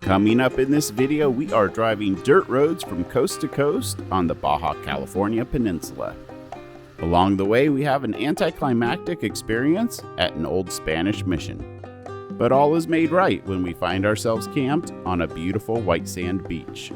Coming up in this video, we are driving dirt roads from coast to coast on the Baja California peninsula. Along the way, we have an anticlimactic experience at an old Spanish mission. But all is made right when we find ourselves camped on a beautiful white sand beach.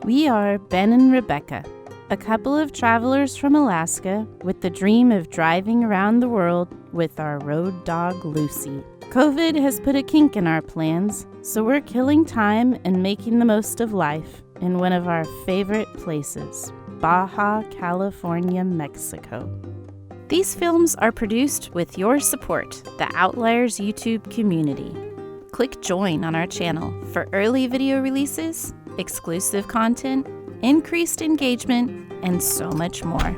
We are Ben and Rebecca, a couple of travelers from Alaska with the dream of driving around the world with our road dog Lucy. COVID has put a kink in our plans, so we're killing time and making the most of life in one of our favorite places, Baja California, Mexico. These films are produced with your support, the Outliers YouTube community. Click join on our channel for early video releases, exclusive content, increased engagement, and so much more.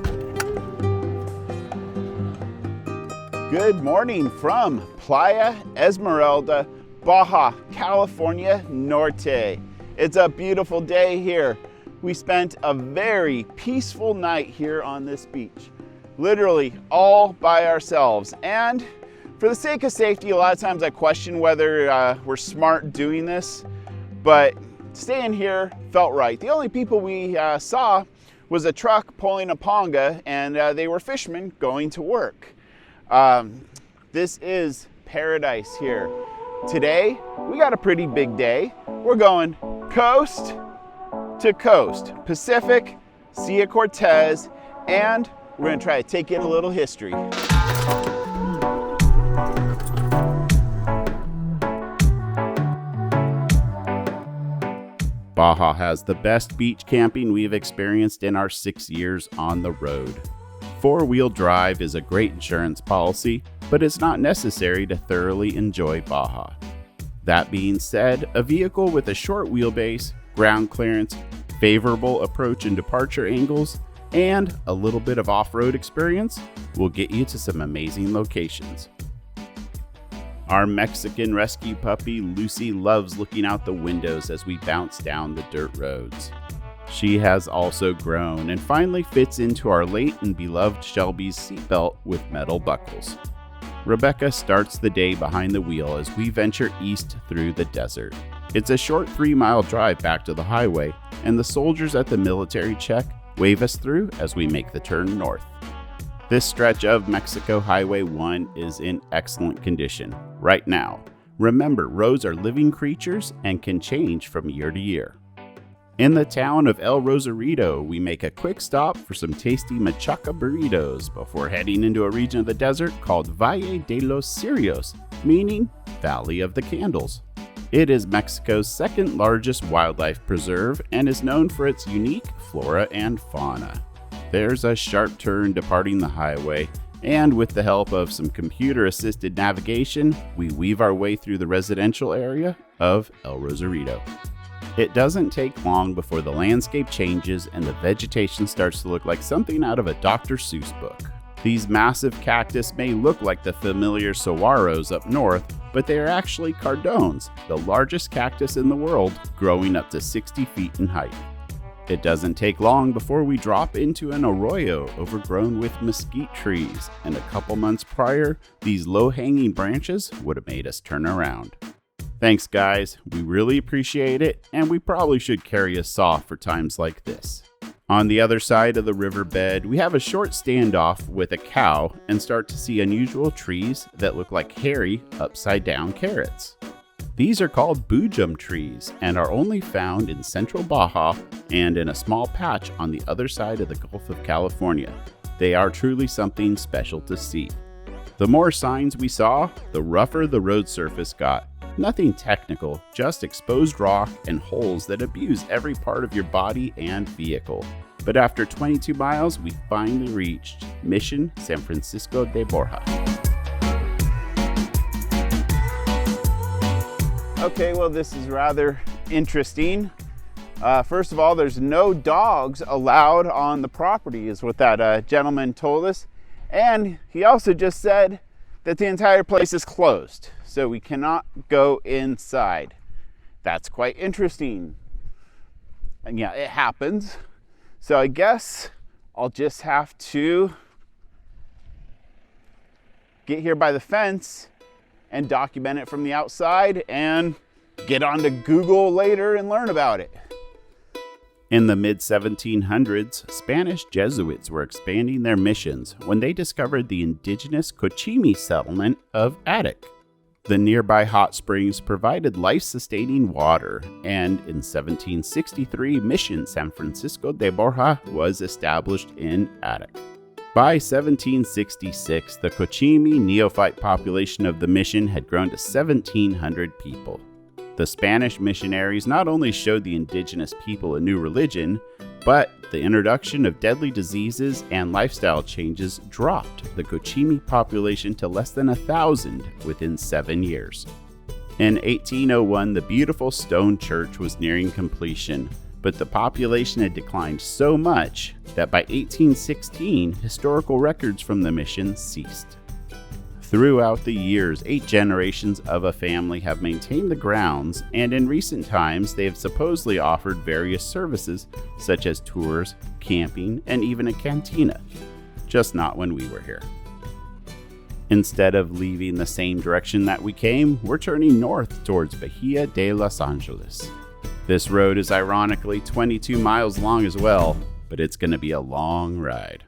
Good morning from Playa Esmeralda, Baja California Norte. It's a beautiful day here. We spent a very peaceful night here on this beach, literally all by ourselves. And for the sake of safety, a lot of times I question whether we're smart doing this, but staying here felt right. The only people we saw was a truck pulling a ponga, and they were fishermen going to work. This is paradise here. Today, we got a pretty big day. We're going coast to coast, Pacific, Sea of Cortez, and we're gonna try to take in a little history. Baja has the best beach camping we've experienced in our 6 years on the road. Four-wheel drive is a great insurance policy, but it's not necessary to thoroughly enjoy Baja. That being said, a vehicle with a short wheelbase, ground clearance, favorable approach and departure angles, and a little bit of off-road experience will get you to some amazing locations. Our Mexican rescue puppy, Lucy, loves looking out the windows as we bounce down the dirt roads. She has also grown and finally fits into our late and beloved Shelby's seatbelt with metal buckles. Rebecca starts the day behind the wheel as we venture east through the desert. It's a short 3-mile drive back to the highway, and the soldiers at the military check wave us through as we make the turn north. This stretch of Mexico Highway 1 is in excellent condition right now. Remember, roads are living creatures and can change from year to year. In the town of El Rosarito, we make a quick stop for some tasty machaca burritos before heading into a region of the desert called Valle de los Cirios, meaning Valley of the Candles. It is Mexico's second largest wildlife preserve and is known for its unique flora and fauna. There's a sharp turn departing the highway, and with the help of some computer-assisted navigation, we weave our way through the residential area of El Rosarito. It doesn't take long before the landscape changes and the vegetation starts to look like something out of a Dr. Seuss book. These massive cactus may look like the familiar saguaros up north, but they are actually cardones, the largest cactus in the world, growing up to 60 feet in height. It doesn't take long before we drop into an arroyo overgrown with mesquite trees, and a couple months prior, these low-hanging branches would have made us turn around. Thanks guys, we really appreciate it, and we probably should carry a saw for times like this. On the other side of the riverbed, we have a short standoff with a cow and start to see unusual trees that look like hairy, upside-down carrots. These are called bujum trees and are only found in central Baja and in a small patch on the other side of the Gulf of California. They are truly something special to see. The more signs we saw, the rougher the road surface got. Nothing technical, just exposed rock and holes that abuse every part of your body and vehicle. But after 22 miles, we finally reached Mission San Francisco de Borja. Okay, well, this is rather interesting. First of all, there's no dogs allowed on the property, is what that gentleman told us. And he also just said that the entire place is closed, so we cannot go inside. That's quite interesting. And yeah, it happens. So I guess I'll just have to get here by the fence and document it from the outside and get onto Google later and learn about it. In the mid-1700s, Spanish Jesuits were expanding their missions when they discovered the indigenous Cochimi settlement of Attic. The nearby hot springs provided life-sustaining water, and in 1763, Mission San Francisco de Borja was established in Attic. By 1766, the Cochimi neophyte population of the mission had grown to 1,700 people. The Spanish missionaries not only showed the indigenous people a new religion, but the introduction of deadly diseases and lifestyle changes dropped the Cochimi population to less than 1,000 within 7 years. In 1801, the beautiful stone church was nearing completion, but the population had declined so much that by 1816, historical records from the mission ceased. Throughout the years, 8 generations of a family have maintained the grounds, and in recent times they have supposedly offered various services such as tours, camping, and even a cantina. Just not when we were here. Instead of leaving the same direction that we came, we're turning north towards Bahia de Los Angeles. This road is ironically 22 miles long as well, but it's going to be a long ride.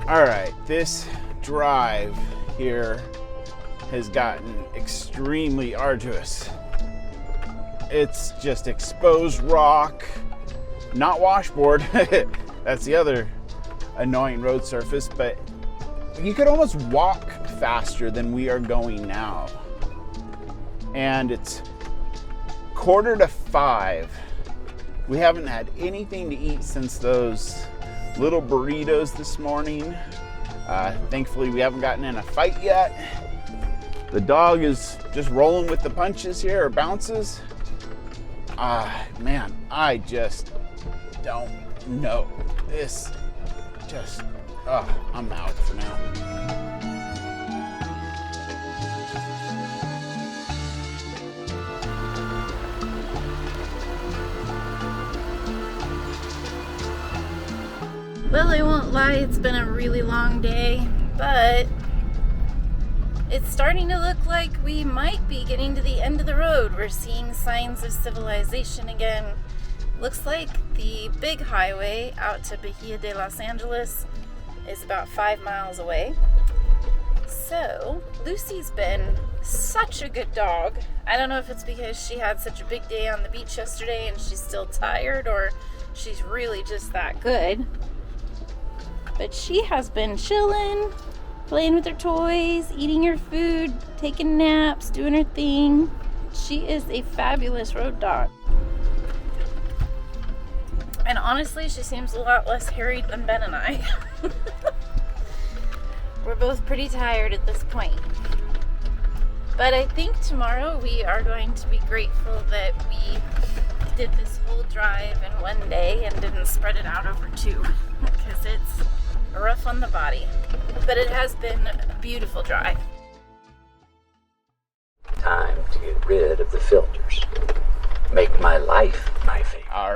All right, this drive here has gotten extremely arduous. It's just exposed rock, not washboard. That's the other annoying road surface, but you could almost walk faster than we are going now. And it's 4:45. We haven't had anything to eat since those little burritos this morning. Thankfully, we haven't gotten in a fight yet. The dog is just rolling with the punches here, or bounces. Man, I just don't know. This just, I'm out for now. Well, I won't lie, it's been a really long day, but it's starting to look like we might be getting to the end of the road. We're seeing signs of civilization again. Looks like the big highway out to Bahia de Los Angeles is about 5 miles away. So, Lucy's been such a good dog. I don't know if it's because she had such a big day on the beach yesterday and she's still tired, or she's really just that good. But she has been chilling, playing with her toys, eating her food, taking naps, doing her thing. She is a fabulous road dog. And honestly, she seems a lot less harried than Ben and I. We're both pretty tired at this point. But I think tomorrow we are going to be grateful that we did this whole drive in one day and didn't spread it out over 2, because it's rough on the body. But it has been a beautiful drive. Time to get rid of the filters. Make my life my favorite. All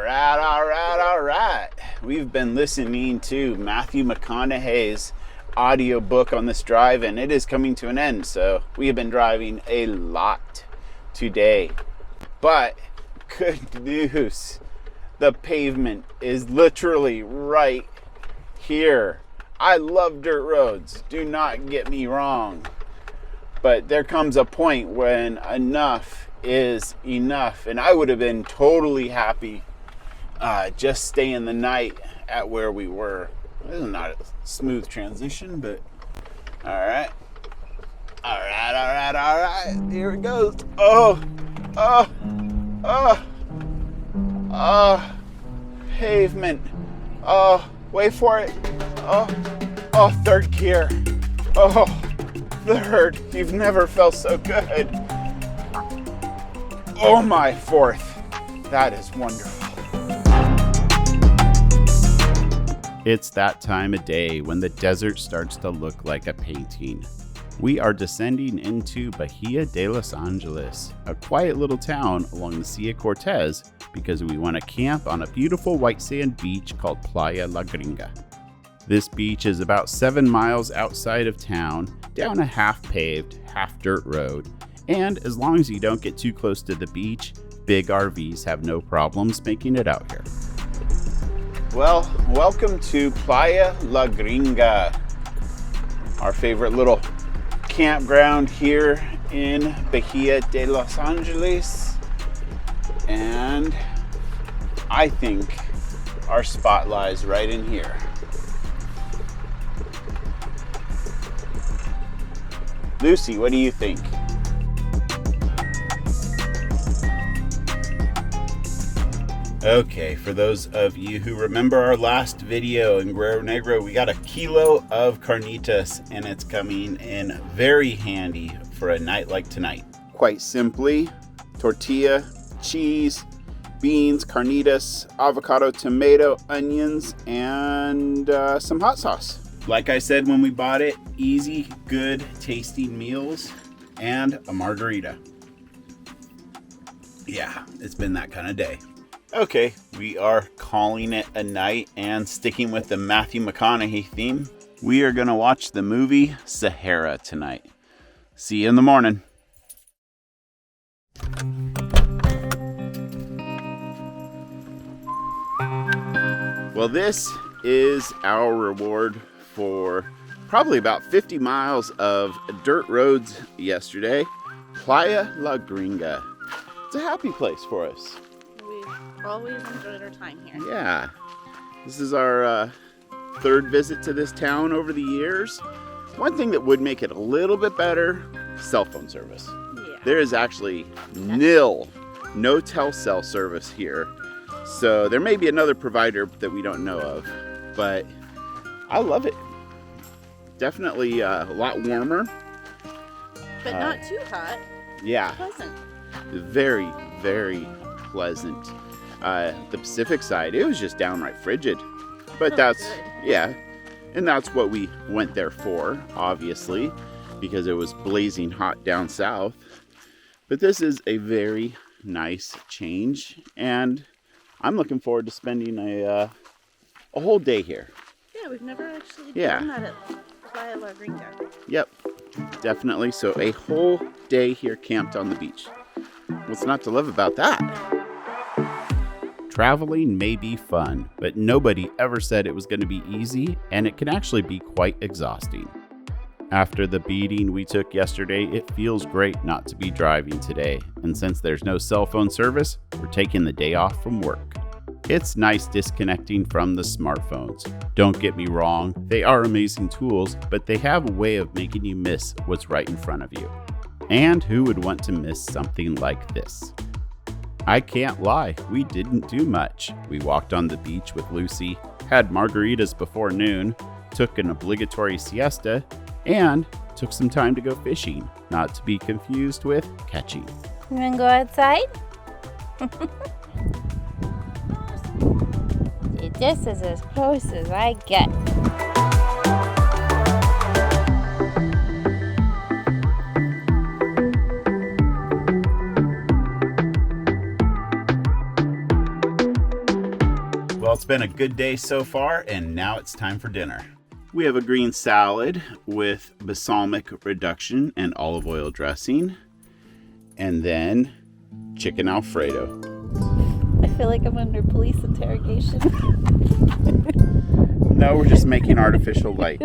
right. We've been listening to Matthew McConaughey's audiobook on this drive, and it is coming to an end. So we have been driving a lot today. But good news, the pavement is literally right here. I love dirt roads, do not get me wrong. But there comes a point when enough is enough, and I would have been totally happy just staying the night at where we were. This is not a smooth transition, but all right. Here it goes. Pavement. Wait for it. Third gear. Third. You've never felt so good. Oh my, fourth. That is wonderful. It's that time of day when the desert starts to look like a painting. We are descending into Bahia de Los Angeles, a quiet little town along the Sea of Cortez, because we want to camp on a beautiful white sand beach called Playa La Gringa. This beach is about 7 miles outside of town, down a half-paved, half-dirt road, and as long as you don't get too close to the beach, big RVs have no problems making it out here. Well, welcome to Playa La Gringa, our favorite little campground here in Bahia de Los Angeles, and I think our spot lies right in here. Lucy, what do you think? Okay, for those of you who remember our last video in Guerrero Negro, we got a kilo of carnitas and it's coming in very handy for a night like tonight. Quite simply, tortilla, cheese, beans, carnitas, avocado, tomato, onions, and some hot sauce. Like I said when we bought it, easy, good, tasting meals and a margarita. Yeah, it's been that kind of day. Okay, we are calling it a night and sticking with the Matthew McConaughey theme. We are going to watch the movie Sahara tonight. See you in the morning. Well, this is our reward for probably about 50 miles of dirt roads yesterday. Playa La Gringa. It's a happy place for us. Always enjoyed our time here. Yeah, this is our third visit to this town over the years. One thing that would make it a little bit better, cell phone service. Yeah. There is actually no Telcel service here. So there may be another provider that we don't know of, but I love it. Definitely a lot warmer. But not too hot. Yeah. Pleasant. Very, very pleasant. The Pacific side, it was just downright frigid, but yeah, and that's what we went there for, obviously, because it was blazing hot down south. But this is a very nice change, and I'm looking forward to spending a whole day here. Yeah, we've never actually done that at Playa La Gringa. Yep, definitely. So a whole day here camped on the beach. What's not to love about that? Traveling may be fun, but nobody ever said it was going to be easy, and it can actually be quite exhausting. After the beating we took yesterday, it feels great not to be driving today, and since there's no cell phone service, we're taking the day off from work. It's nice disconnecting from the smartphones. Don't get me wrong, they are amazing tools, but they have a way of making you miss what's right in front of you. And who would want to miss something like this? I can't lie, we didn't do much. We walked on the beach with Lucy, had margaritas before noon, took an obligatory siesta, and took some time to go fishing, not to be confused with catching. You wanna go outside? This is as close as I get. Well, it's been a good day so far, and now it's time for dinner. We have a green salad with balsamic reduction and olive oil dressing, and then chicken Alfredo. I feel like I'm under police interrogation. No, we're just making artificial light.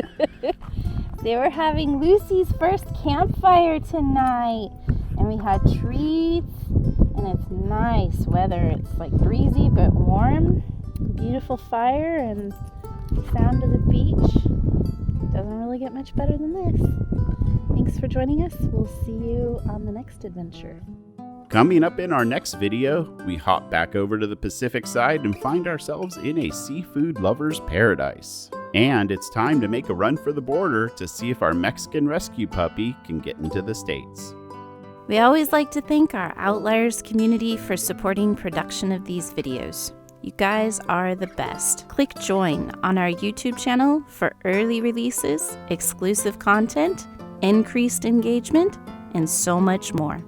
They were having Lucy's first campfire tonight, and we had treats, and it's nice weather. It's like breezy but warm. Beautiful fire and the sound of the beach. Doesn't really get much better than this. Thanks for joining us. We'll see you on the next adventure. Coming up in our next video, we hop back over to the Pacific side and find ourselves in a seafood lover's paradise. And it's time to make a run for the border to see if our Mexican rescue puppy can get into the States. We always like to thank our Outliers community for supporting production of these videos. You guys are the best. Click join on our YouTube channel for early releases, exclusive content, increased engagement, and so much more.